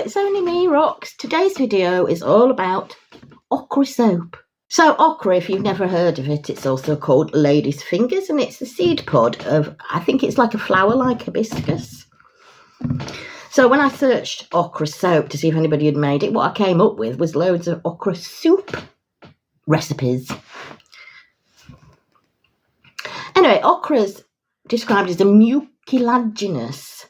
it's only me, Rox. Today's video is all about okra soap. So okra, if you've never heard of it, it's also called lady's fingers, and it's the seed pod of, I think it's like a flower like hibiscus. So when I searched okra soap to see if anybody had made it, what I came up with was loads of okra soup recipes. Anyway, okra's described as a mucilaginous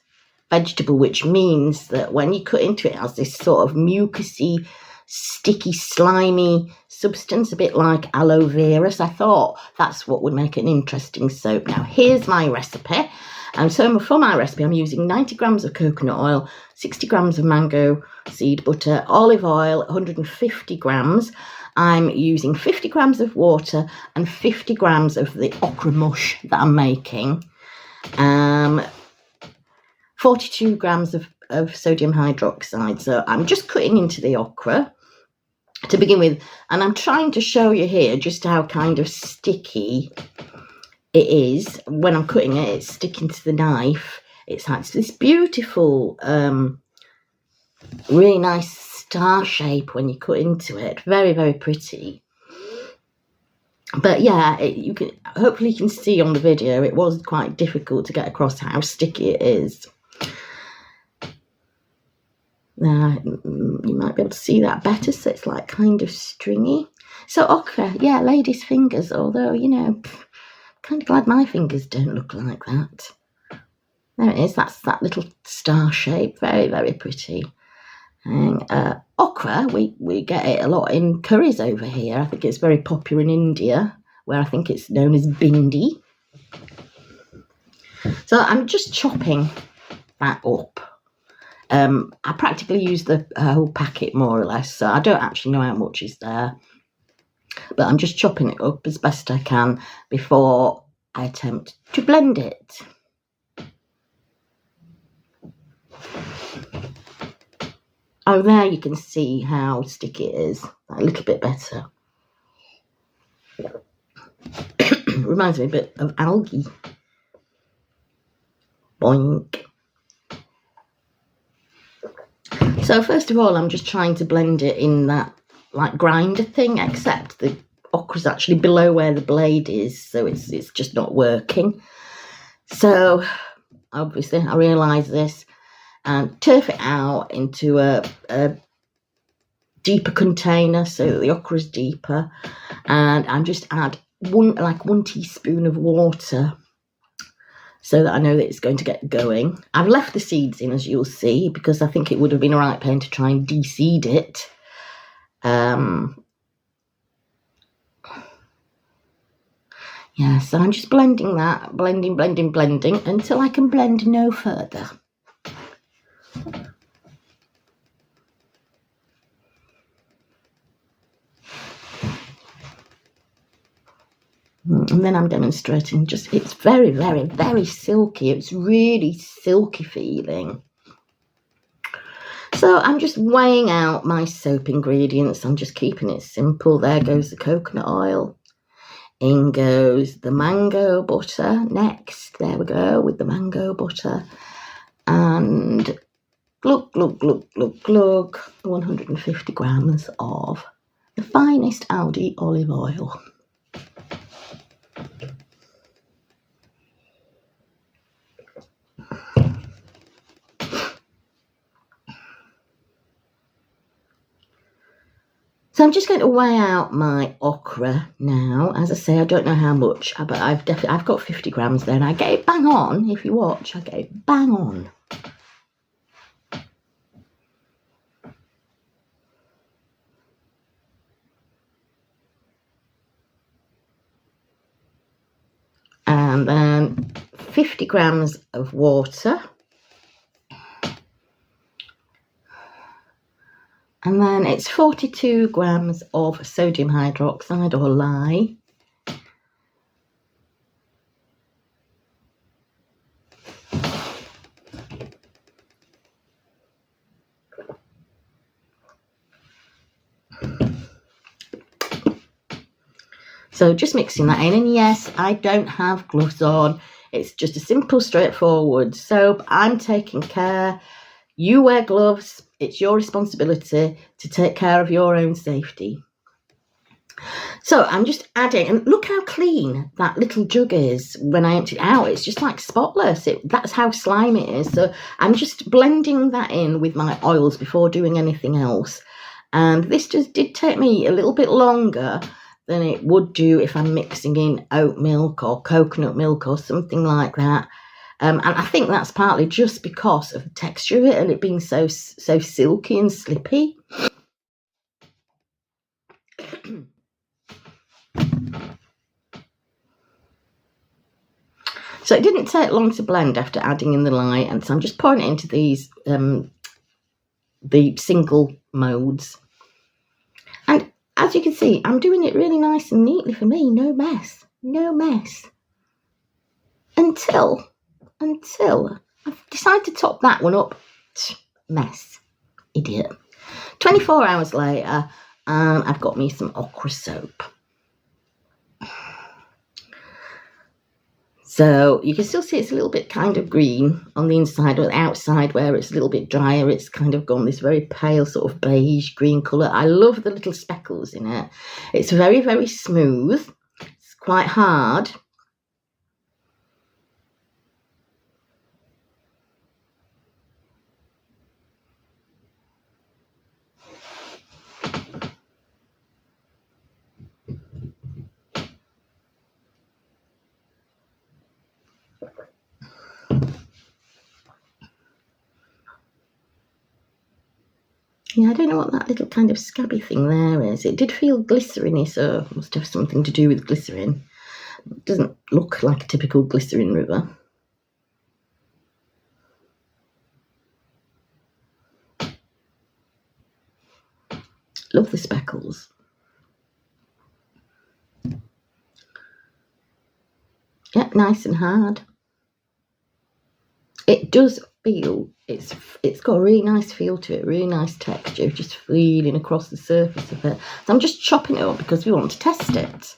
vegetable, which means that when you cut into it, it has this sort of mucousy, sticky, slimy substance, a bit like aloe vera. So I thought that's what would make an interesting soap. Now, here's my recipe. And so for my recipe, I'm using 90 grams of coconut oil, 60 grams of mango seed butter, olive oil, 150 grams. I'm using 50 grams of water and 50 grams of the okra mush that I'm making. 42 grams of sodium hydroxide. So I'm just cutting into the okra to begin with. And I'm trying to show you here just how kind of sticky it is. When I'm cutting it, it's sticking to the knife. It's this beautiful, really nice star shape when you cut into it. Very, very pretty. But yeah, hopefully you can see on the video, it was quite difficult to get across how sticky it is. Now, you might be able to see that better, so it's like kind of stringy. So okra, yeah, lady's fingers, although, you know, kind of glad my fingers don't look like that. There it is, that's that little star shape, very, very pretty. And okra, we get it a lot in curries over here. I think it's very popular in India, where I think it's known as bindi. So I'm just chopping that up. I practically use the whole packet more or less, so I don't actually know how much is there. But I'm just chopping it up as best I can before I attempt to blend it. Oh, there you can see how sticky it is. A little bit better. Reminds me a bit of algae. Boink. So first of all, I'm just trying to blend it in that like grinder thing, except the okra's actually below where the blade is, so it's just not working. So obviously I realise this and turf it out into a deeper container so that the okra is deeper, and I'm just add one teaspoon of water so that I know that it's going to get going. I've left the seeds in, as you'll see, because I think it would have been a right pain to try and de-seed it. Yeah, so I'm just blending that, blending until I can blend no further. And then I'm demonstrating it's very, very, very silky. It's really silky feeling. So I'm just weighing out my soap ingredients. I'm just keeping it simple. There goes the coconut oil. In goes the mango butter next. There we go with the mango butter. And glug, 150 grams of the finest Aldi olive oil. So I'm just going to weigh out my okra now. As I say, I don't know how much, but I've got 50 grams there, and I get it bang on. If you watch, I get it bang on. And then 50 grams of water. And then it's 42 grams of sodium hydroxide or lye. So just mixing that in. And yes, I don't have gloves on. It's just a simple, straightforward soap. I'm taking care You wear gloves. It's your responsibility to take care of your own safety. So I'm just adding, and look how clean that little jug is when I empty it out. It's just like spotless. That's how slimy it is. So I'm just blending that in with my oils before doing anything else. And this just did take me a little bit longer than it would do if I'm mixing in oat milk or coconut milk or something like that. And I think that's partly just because of the texture of it and it being so silky and slippy. So it didn't take long to blend after adding in the lye, and so I'm just pouring it into these the single moulds. And as you can see, I'm doing it really nice and neatly for me, no mess. Until I've decided to top that one up. Mess. Idiot. 24 hours later, I've got me some okra soap. So you can still see it's a little bit kind of green on the inside, or the outside where it's a little bit drier, it's kind of gone this very pale sort of beige green colour. I love the little speckles in it. It's very, very smooth. It's quite hard. Yeah, I don't know what that little kind of scabby thing there is. It did feel glycerin-y, so it must have something to do with glycerin. It doesn't look like a typical glycerin river. Love the speckles. Yeah, nice and hard. It does feel, it's got a really nice feel to it, really nice texture, just feeling across the surface of it. So I'm just chopping it up because we want to test it.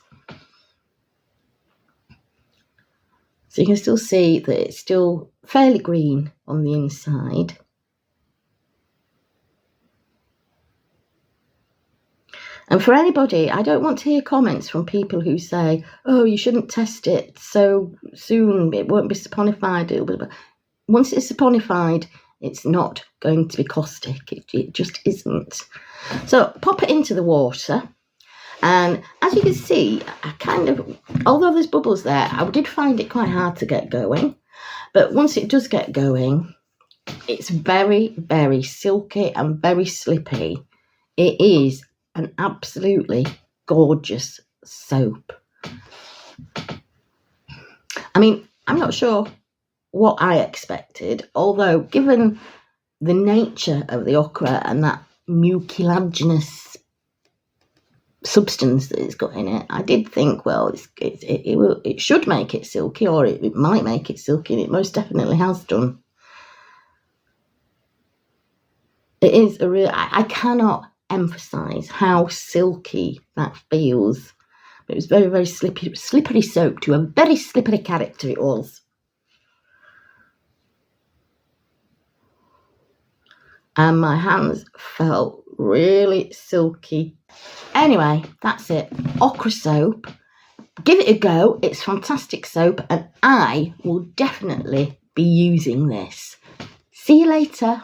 So you can still see that it's still fairly green on the inside. And for anybody, I don't want to hear comments from people who say, oh, you shouldn't test it so soon, it won't be saponified. Once it's saponified, it's not going to be caustic. It just isn't. So pop it into the water. And as you can see, although there's bubbles there, I did find it quite hard to get going. But once it does get going, it's very, very silky and very slippy. It is an absolutely gorgeous soap. I mean, I'm not sure what I expected, although given the nature of the okra and that mucilaginous substance that it's got in it, I did think, well, it should make it silky, or it might make it silky, and it most definitely has done. It is a real, I cannot emphasize how silky that feels. It was very, very slippery soap to a very slippery character it was. And my hands felt really silky. Anyway, that's it. Okra soap. Give it a go. It's fantastic soap, and I will definitely be using this. See you later.